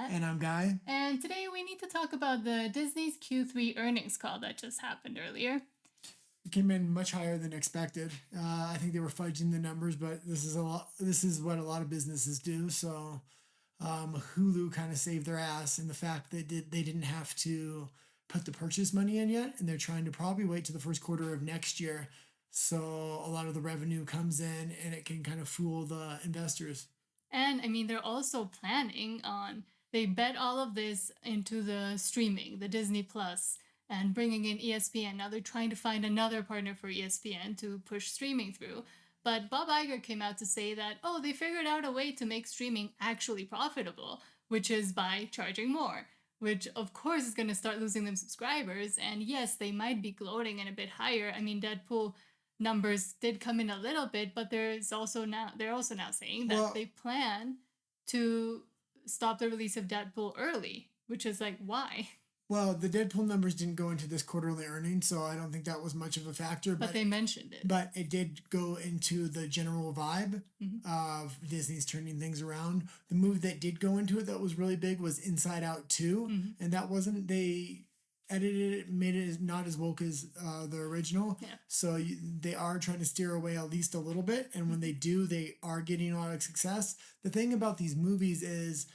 Kat. And I'm Guy. And today we need to talk about the Disney's Q3 earnings call that just happened earlier. It came in much higher than expected. I think they were fudging the numbers, but this is a lot. This is what a lot of businesses do. So Hulu kind of saved their ass in the fact that they didn't have to put the purchase money in yet, and they're trying to probably wait to the first quarter of next year. So a lot of the revenue comes in, and it can kind of fool the investors. And I mean, they're also planning on, they bet all of this into the streaming, the Disney Plus, and bringing in ESPN. Now they're trying to find another partner for ESPN to push streaming through. But Bob Iger came out to say that, oh, they figured out a way to make streaming actually profitable, which is by charging more, which of course is going to start losing them subscribers. And yes, they might be gloating and a bit higher. I mean, Deadpool numbers did come in a little bit, but they're also now saying that they plan to stop the release of Deadpool early, which is like, why? Well, the Deadpool numbers didn't go into this quarterly earnings, so I don't think that was much of a factor. But they mentioned it. But it did go into the general vibe of Disney's turning things around. The movie that did go into it that was really big was Inside Out 2. And that wasn't, they edited it, made it not as woke as the original. Yeah. So they are trying to steer away at least a little bit. And when they do, they are getting a lot of success. The thing about these movies is,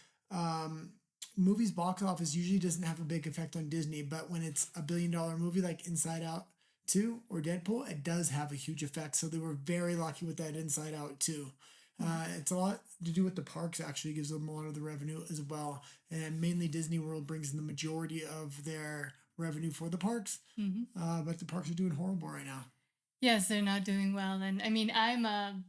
movies box office usually doesn't have a big effect on Disney, but when it's $1 billion movie like Inside Out 2 or Deadpool, it does have a huge effect. So they were very lucky with that Inside Out 2. It's a lot to do with the parks, actually gives them a lot of the revenue as well. And mainly Disney World brings in the majority of their revenue for the parks. But the parks are doing horrible right now. Yes, they're not doing well. And I mean, I'm an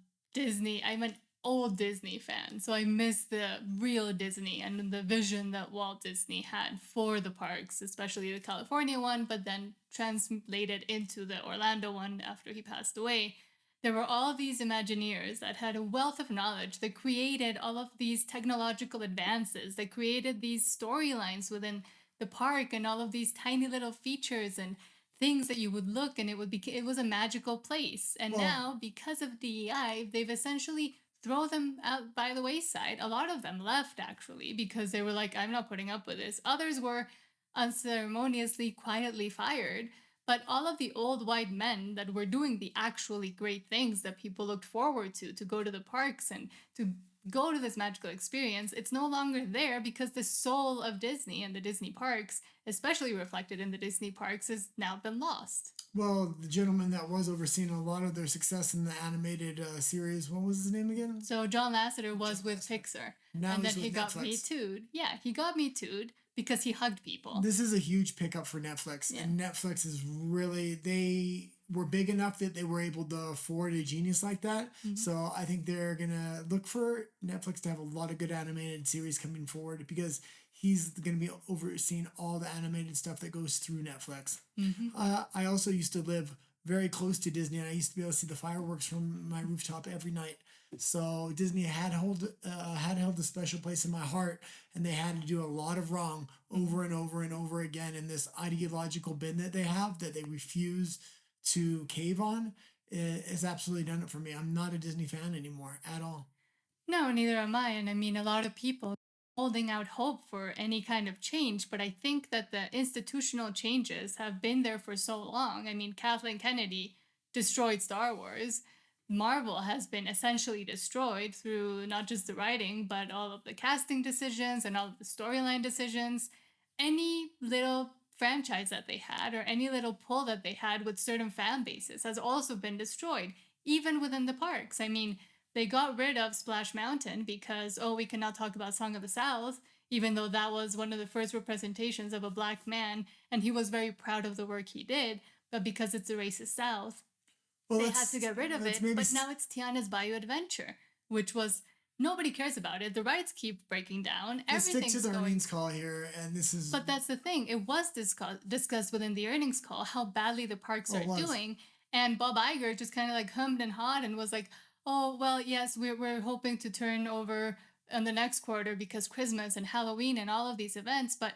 old Disney fan, so I miss the real Disney and the vision that Walt Disney had for the parks, especially the California one, but then translated into the Orlando one after he passed away. There were all these Imagineers that had a wealth of knowledge that created all of these technological advances, that created these storylines within the park and all of these tiny little features and things that you would look and it was a magical place. And now, because of DEI, they've essentially throw them out by the wayside. A lot of them left, actually, because they were like, I'm not putting up with this. Others were unceremoniously, quietly fired. But all of the old white men that were doing the actually great things that people looked forward to go to the parks and to go to this magical experience, it's no longer there because the soul of Disney and the Disney parks, especially reflected in the Disney parks, has now been lost. Well, the gentleman that was overseeing a lot of their success in the animated series, what was his name again? So John Lasseter was with Pixar. Now and then he got Me Too'd. Yeah, he got Me Too'd because he hugged people. This is a huge pickup for Netflix. Yeah. And Netflix is really, they were big enough that they were able to afford a genius like that. So I think they're going to look for Netflix to have a lot of good animated series coming forward because he's going to be overseeing all the animated stuff that goes through Netflix. I also used to live very close to Disney, and I used to be able to see the fireworks from my rooftop every night. So Disney had held a special place in my heart, and they had to do a lot of wrong over and over and over again. And this ideological bin that they have that they refuse to cave on is absolutely done it for me. I'm not a Disney fan anymore at all. No, neither am I. And I mean, a lot of people holding out hope for any kind of change, but I think that the institutional changes have been there for so long. I mean, Kathleen Kennedy destroyed Star Wars. Marvel has been essentially destroyed through not just the writing, but all of the casting decisions and all of the storyline decisions. Any little franchise that they had or any little pull that they had with certain fan bases has also been destroyed, even within the parks. I mean, they got rid of Splash Mountain because, we cannot talk about Song of the South, even though that was one of the first representations of a black man, and he was very proud of the work he did, but because it's a racist South, they had to get rid of it. But now it's Tiana's Bayou Adventure, which was, nobody cares about it. The rights keep breaking down. Let's stick to the earnings call here, and this is... But that's the thing. It was discussed within the earnings call how badly the parks are doing, and Bob Iger just kind of like hummed and hawed and was like, oh, well, yes, we're hoping to turn over in the next quarter because Christmas and Halloween and all of these events. But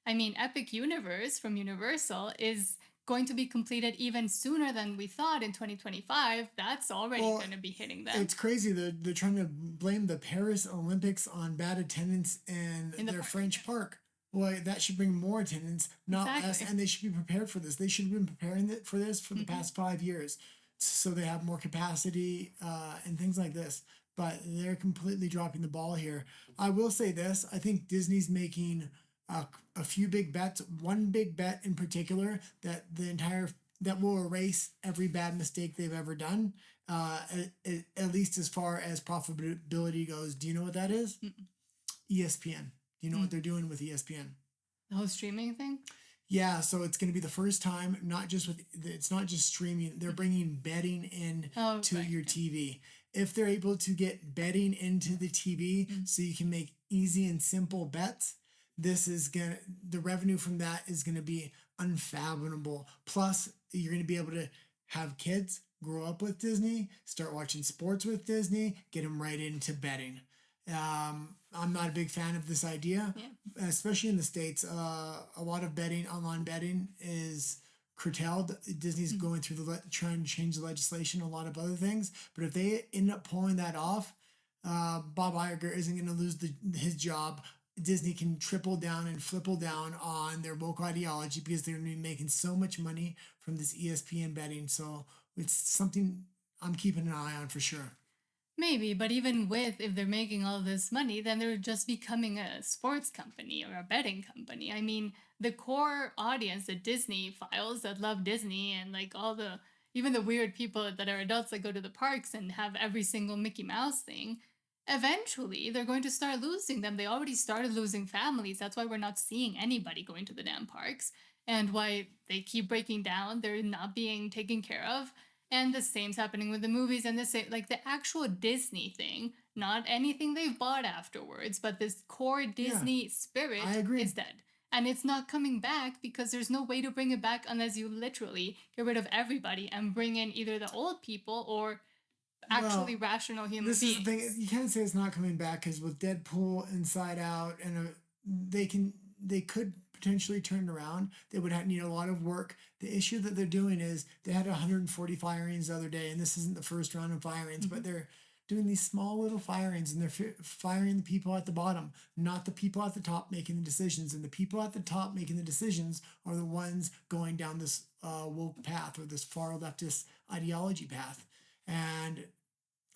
I mean, Epic Universe from Universal is going to be completed even sooner than we thought in 2025, that's already going to be hitting them. It's crazy. They're trying to blame the Paris Olympics on bad attendance in their park, French park. Well, that should bring more attendance, not less, and they should be prepared for this. They should have been preparing for this for the past 5 years, so they have more capacity and things like this. But they're completely dropping the ball here. I will say this: I think Disney's making a few big bets. One big bet in particular that will erase every bad mistake they've ever done. At least as far as profitability goes. Do you know what that is? ESPN. Do you know what they're doing with ESPN? The whole streaming thing? Yeah, so it's going to be the first time, it's not just streaming, they're bringing betting in to your TV. If they're able to get betting into the TV so you can make easy and simple bets, the revenue from that is going to be unfathomable. Plus, you're going to be able to have kids grow up with Disney, start watching sports with Disney, get them right into betting. I'm not a big fan of this idea, especially in the States. A lot of online betting is curtailed. Disney's going through trying to change the legislation, a lot of other things. But if they end up pulling that off, Bob Iger isn't going to lose his job. Disney can triple down and flipple down on their woke ideology because they're going to be making so much money from this ESPN betting. So it's something I'm keeping an eye on for sure. Maybe, but even if they're making all this money, then they're just becoming a sports company or a betting company. I mean, the core audience that Disney files that love Disney and like even the weird people that are adults that go to the parks and have every single Mickey Mouse thing, eventually they're going to start losing them. They already started losing families. That's why we're not seeing anybody going to the damn parks and why they keep breaking down. They're not being taken care of. And the same's happening with the movies and the actual Disney thing, not anything they've bought afterwards, but this core Disney spirit is dead. And it's not coming back because there's no way to bring it back unless you literally get rid of everybody and bring in either the old people or actually rational human beings. This is the thing. You can't say it's not coming back because with Deadpool, Inside Out, and they could potentially turn around. They would need a lot of work. The issue that they're doing is they had 140 firings the other day, and this isn't the first round of firings, but they're doing these small little firings, and they're firing the people at the bottom, not the people at the top making the decisions. And the people at the top making the decisions are the ones going down this woke path or this far leftist ideology path. And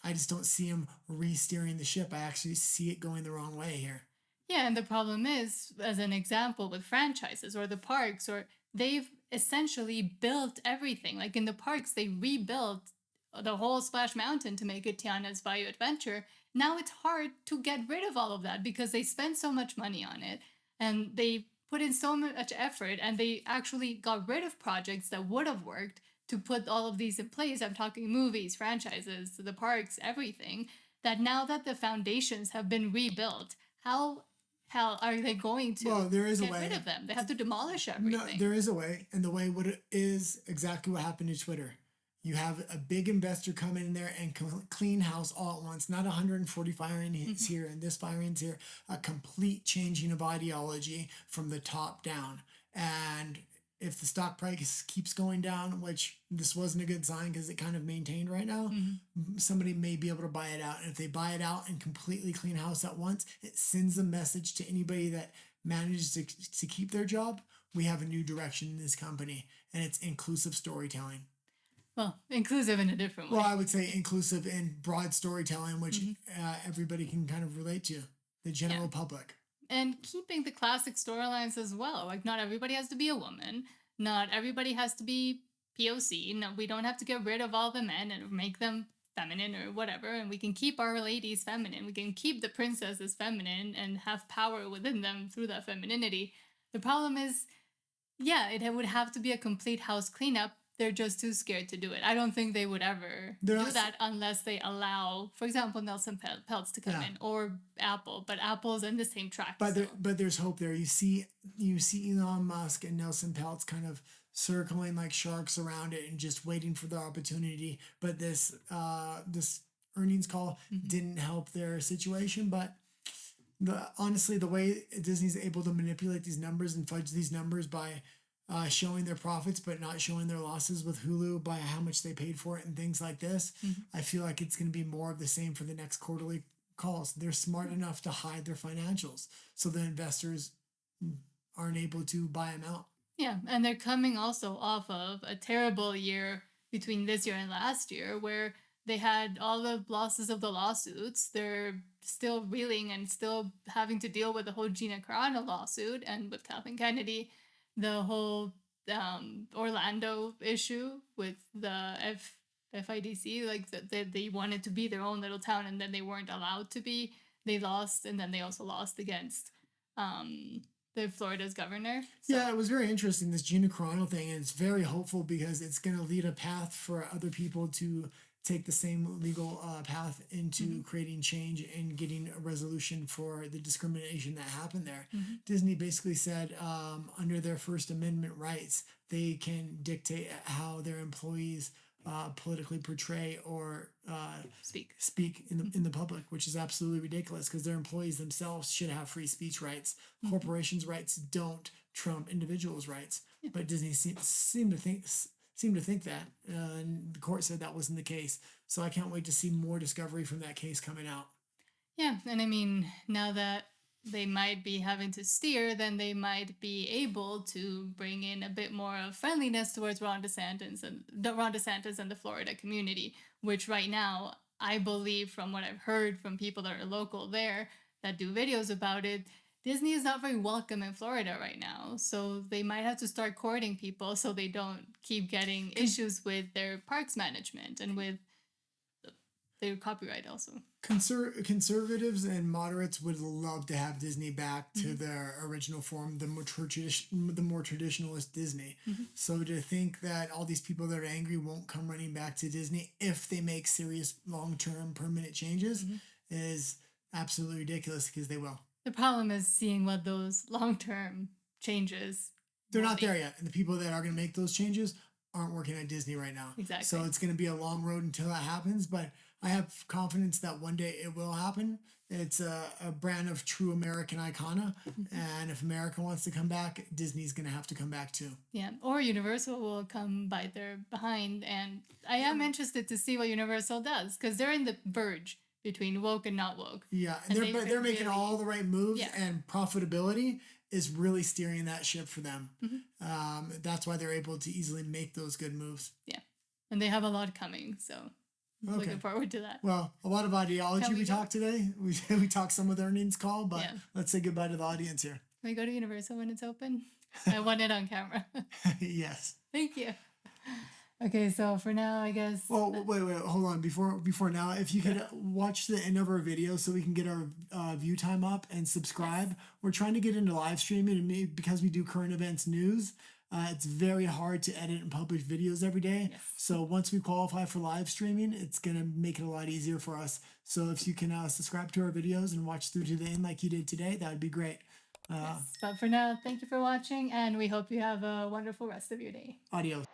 I just don't see them re-steering the ship. I actually see it going the wrong way here. Yeah, and the problem is, as an example with franchises or the parks, or they've essentially built everything. Like in the parks, they rebuilt the whole Splash Mountain to make it Tiana's Bayou Adventure. Now it's hard to get rid of all of that because they spent so much money on it and they put in so much effort and they actually got rid of projects that would have worked to put all of these in place. I'm talking movies, franchises, the parks, everything. That now that the foundations have been rebuilt, how are they going to get rid of them? They have to demolish everything. No, there is a way, and the way is exactly what happened to Twitter. You have a big investor come in there and clean house all at once. Not 140 firings here and this firings here. A complete changing of ideology from the top down. And if the stock price keeps going down, which this wasn't a good sign because it kind of maintained right now, somebody may be able to buy it out. And if they buy it out and completely clean house at once, it sends a message to anybody that manages to keep their job. We have a new direction in this company, and it's inclusive storytelling. Well, inclusive in a different way. Well, I would say inclusive in broad storytelling, which everybody can kind of relate to, the general public. And keeping the classic storylines as well. Like, not everybody has to be a woman. Not everybody has to be POC. No, we don't have to get rid of all the men and make them feminine or whatever. And we can keep our ladies feminine. We can keep the princesses feminine and have power within them through that femininity. The problem is, it would have to be a complete house cleanup. They're just too scared to do it. I don't think they would ever do that unless they allow, for example, Nelson Peltz to come in or Apple. But Apple's in the same track. But there's hope there. You see Elon Musk and Nelson Peltz kind of circling like sharks around it and just waiting for the opportunity. But this earnings call didn't help their situation. But honestly, the way Disney's able to manipulate these numbers and fudge these numbers by showing their profits but not showing their losses with Hulu by how much they paid for it and things like this. I feel like it's going to be more of the same for the next quarterly calls. They're smart enough to hide their financials so the investors aren't able to buy them out. Yeah, and they're coming also off of a terrible year between this year and last year where they had all the losses of the lawsuits. They're still reeling and still having to deal with the whole Gina Carano lawsuit, and with Kathleen Kennedy, the whole Orlando issue with the FIDC, like that they wanted to be their own little town and then they weren't allowed to be. They lost, and then they also lost against the Florida's governor. So. Yeah, it was very interesting, this Gina Carano thing, and it's very hopeful because it's going to lead a path for other people to take the same legal path into creating change and getting a resolution for the discrimination that happened there. Disney basically said under their First Amendment rights, they can dictate how their employees politically portray or speak in the public, which is absolutely ridiculous because their employees themselves should have free speech rights. Corporations' rights don't trump individuals' rights, but Disney seemed to think that, and the court said that wasn't the case. So I can't wait to see more discovery from that case coming out. Yeah, and I mean, now that they might be having to steer, then they might be able to bring in a bit more of friendliness towards Ron DeSantis and the Florida community, which right now, I believe from what I've heard from people that are local there that do videos about it, Disney is not very welcome in Florida right now. So they might have to start courting people so they don't keep getting issues with their parks management and with their copyright also. Conservatives and moderates would love to have Disney back to their original form, the more traditionalist Disney. So to think that all these people that are angry won't come running back to Disney if they make serious long-term permanent changes is absolutely ridiculous, because they will. The problem is seeing what those long-term changes. They're not there yet, and the people that are going to make those changes aren't working at Disney right now. Exactly. So it's going to be a long road until that happens, but I have confidence that one day it will happen. It's a brand of true American icona, and if America wants to come back, Disney's going to have to come back too. Yeah, or Universal will come by their behind, and I am interested to see what Universal does, because they're in the verge between woke and not woke. Yeah, and they're making all the right moves, and profitability is really steering that ship for them. That's why they're able to easily make those good moves. Yeah, and they have a lot coming, so looking forward to that. Well, a lot of ideology we talked today. We talked some of the earnings call, but let's say goodbye to the audience here. Can we go to Universal when it's open? I want it on camera. Yes. Thank you. Okay, so for now, I guess. Well, wait, hold on. Before now, if you could watch the end of our video so we can get our view time up and subscribe. We're trying to get into live streaming, and because we do current events news, it's very hard to edit and publish videos every day. So once we qualify for live streaming, it's going to make it a lot easier for us. So if you can subscribe to our videos and watch through to the end like you did today, that would be great. But for now, thank you for watching, and we hope you have a wonderful rest of your day. Adios.